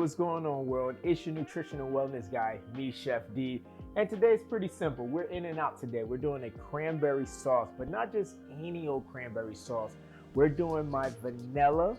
what's going on, world? It's your nutritional wellness guy, me, Chef D. And today's pretty simple. We're in and out today. We're doing a cranberry sauce, but not just any old cranberry sauce. We're doing my vanilla,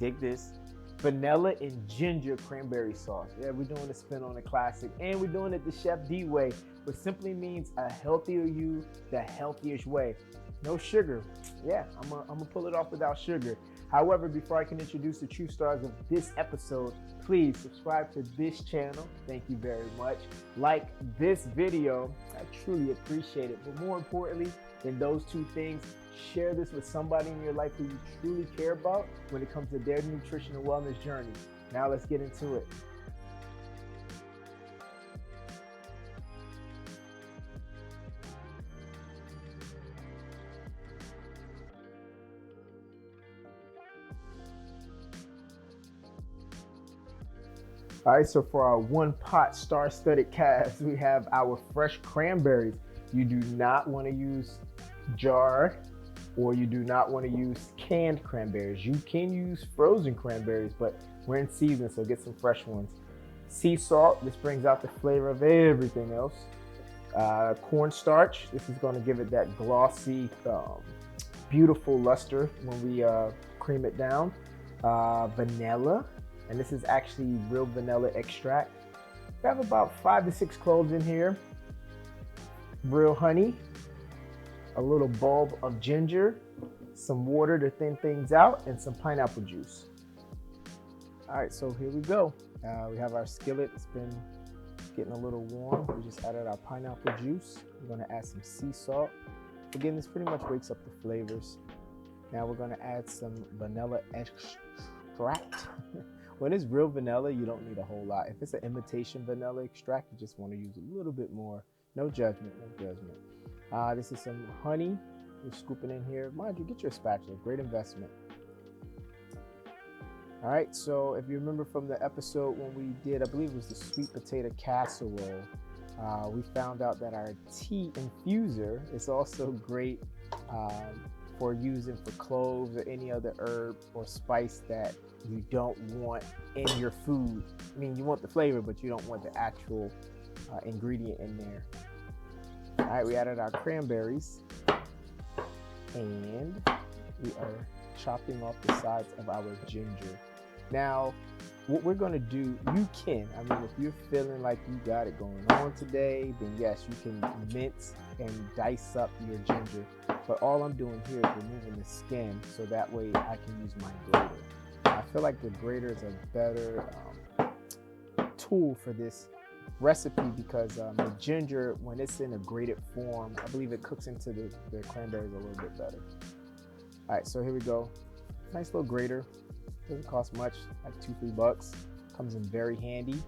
dig this, vanilla and ginger cranberry sauce. Yeah, we're doing a spin on a classic, and we're doing it the Chef D way, which simply means a healthier you, the healthiest way. No sugar. Yeah, I'm gonna pull it off without sugar. However, before I can introduce the true stars of this episode, please subscribe to this channel. Thank you very much. Like this video. I truly appreciate it. But more importantly than those two things, share this with somebody in your life who you truly care about when it comes to their nutritional wellness journey. Now let's get into it. All right, so for our one pot star-studded cast, we have our fresh cranberries. You do not want to use jar, or you do not want to use canned cranberries. You can use frozen cranberries, but we're in season, so get some fresh ones. Sea salt, this brings out the flavor of everything else. Cornstarch, this is going to give it that glossy, beautiful luster when we cream it down. Vanilla. And this is actually real vanilla extract. We have about 5 to 6 cloves in here. Real honey, a little bulb of ginger, some water to thin things out, and some pineapple juice. All right, so here we go. We have our skillet. It's been getting a little warm. We just added our pineapple juice. We're gonna add some sea salt. Again, this pretty much wakes up the flavors. Now we're gonna add some vanilla extract. When it's real vanilla, you don't need a whole lot. If it's an imitation vanilla extract, you just want to use a little bit more. No judgment, no judgment. This is some honey. We're scooping in here. Mind you, get your spatula. Great investment. All right, so if you remember from the episode when we did, I believe it was the sweet potato casserole, we found out that our tea infuser is also great for using for cloves or any other herb or spice that you don't want in your food. I mean, you want the flavor, but you don't want the actual ingredient in there. All right, we added our cranberries, and we are chopping off the sides of our ginger. Now, what we're gonna do, you can, I mean, if you're feeling like you got it going on today, then yes, you can mince and dice up your ginger. But all I'm doing here is removing the skin, so that way I can use my grater. I feel like the grater is a better tool for this recipe because the ginger, when it's in a grated form, I believe it cooks into the cranberries a little bit better. All right, so here we go. Nice little grater. Doesn't cost much, like $2-3. Comes in very handy.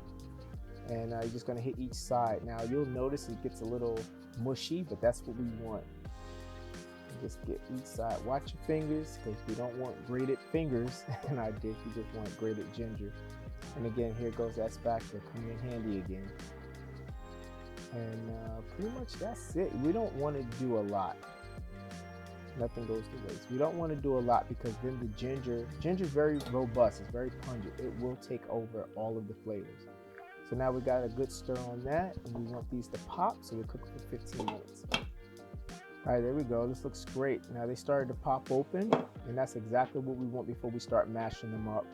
And you're just gonna hit each side. Now you'll notice it gets a little mushy, but that's what we want. Just get each side. Watch your fingers, because we don't want grated fingers in our dish. We just want grated ginger. And again, here goes that spatula coming in handy again. And pretty much that's it. We don't want to do a lot. Nothing goes to waste. We don't want to do a lot because then the ginger's very robust. It's very pungent. It will take over all of the flavors. So now we got a good stir on that, and we want these to pop, so we cook for 15 minutes. All right, there we go. This looks great. Now they started to pop open, and that's exactly what we want before we start mashing them up.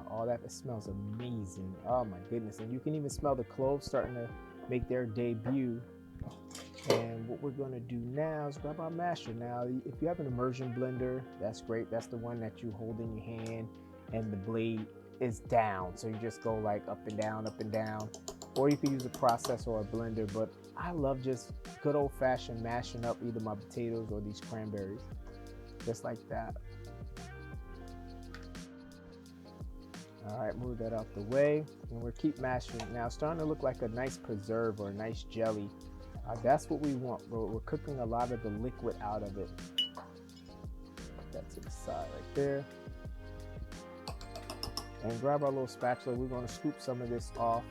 All that, it smells amazing. Oh my goodness. And you can even smell the cloves starting to make their debut. And what we're gonna do now is grab our masher. Now, if you have an immersion blender, that's great. That's the one that you hold in your hand and the blade is down. So you just go like up and down, up and down. Or you can use a processor or a blender, but I love just good old-fashioned mashing up either my potatoes or these cranberries, just like that. All right, move that out the way, and we'll keep mashing. Now it's starting to look like a nice preserve or a nice jelly. That's what we want, but we're cooking a lot of the liquid out of it. Put that to the side right there. And grab our little spatula. We're going to scoop some of this off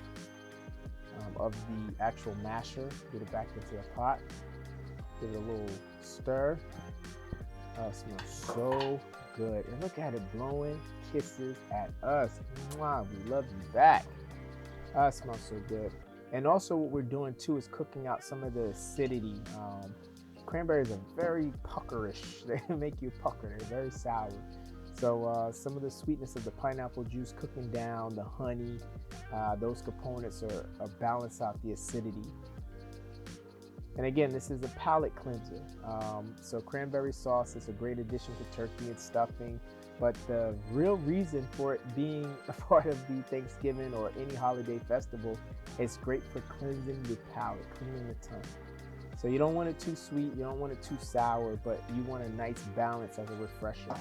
of the actual masher. Get it back into the pot. Give it a little stir. It smells so good. And look at it blowing kisses at us. Mwah, we love you back. It smells so good. And also what we're doing too is cooking out some of the acidity. Cranberries are very puckerish. They make you pucker. They're very sour. So some of the sweetness of the pineapple juice cooking down, the honey, those components are balance out the acidity. And again, this is a palate cleanser. So cranberry sauce is a great addition to turkey and stuffing. But the real reason for it being a part of the Thanksgiving or any holiday festival, it's great for cleansing your palate, cleaning the tongue. So you don't want it too sweet, you don't want it too sour, but you want a nice balance as a refresher.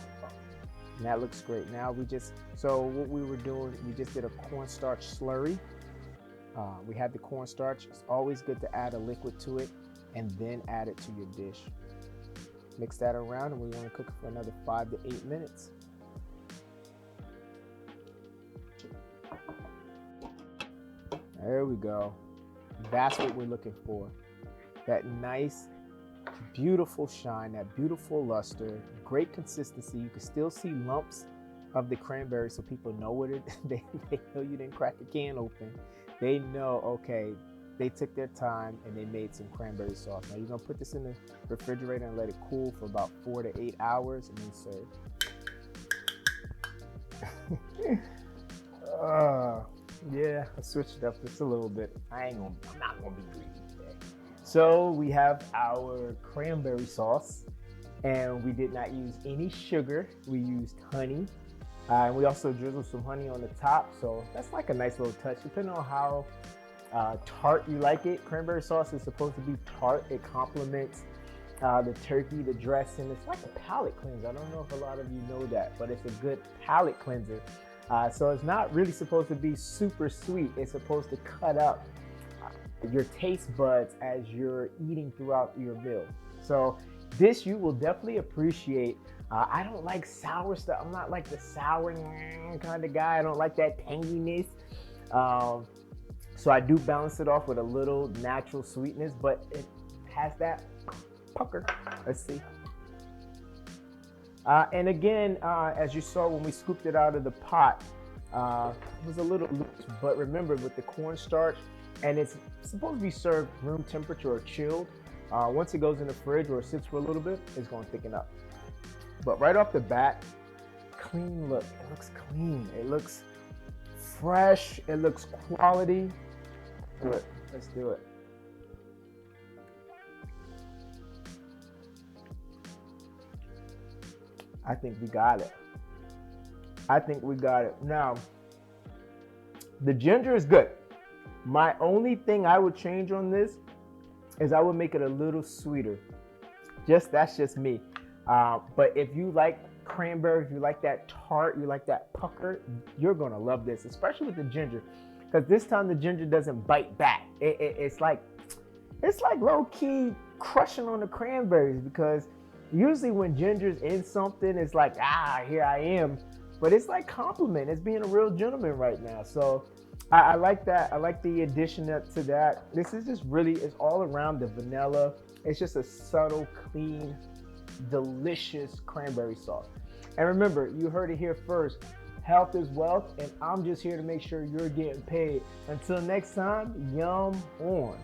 And that looks great. Now so what we were doing, we just did a cornstarch slurry. We had the cornstarch. It's always good to add a liquid to it and then add it to your dish. Mix that around and we want to cook it for another 5 to 8 minutes. There we go. That's what we're looking for. That nice, beautiful shine, that beautiful luster, great consistency. You can still see lumps of the cranberry so people know what it is. They know you didn't crack a can open. They know, okay, they took their time and they made some cranberry sauce. Now you're gonna put this in the refrigerator and let it cool for about 4 to 8 hours and then serve. Yeah, I switched it up just a little bit. I'm not gonna be greedy today. So we have our cranberry sauce and we did not use any sugar. We used honey. And we also drizzled some honey on the top. So that's like a nice little touch, depending on how tart you like it. Cranberry sauce is supposed to be tart. It complements the turkey, the dressing. It's like a palate cleanser. I don't know if a lot of you know that, but it's a good palate cleanser. So it's not really supposed to be super sweet. It's supposed to cut up your taste buds as you're eating throughout your meal. So this you will definitely appreciate. I don't like sour stuff. I'm not like the sour kind of guy. I don't like that tanginess. So I do balance it off with a little natural sweetness, but it has that pucker. Let's see. And again, as you saw when we scooped it out of the pot, it was a little loose, but remember with the cornstarch, and it's supposed to be served room temperature or chilled. Once it goes in the fridge or sits for a little bit, it's going to thicken up. But right off the bat, clean look. It looks clean. It looks fresh. It looks quality. Let's do it. Let's do it. I think we got it. I think we got it. Now, the ginger is good. My only thing I would change on this is I would make it a little sweeter. That's just me. But if you like cranberry, if you like that tart, you like that pucker, you're gonna love this, especially with the ginger, because this time the ginger doesn't bite back. It's like low key crushing on the cranberries, because usually when ginger's in something, it's like, here I am. But it's like compliment. It's being a real gentleman right now. So I like that. I like the addition to that. This is just really, it's all around the vanilla. It's just a subtle, clean, delicious cranberry sauce. And remember, you heard it here first. Health is wealth, and I'm just here to make sure you're getting paid. Until next time, yum on.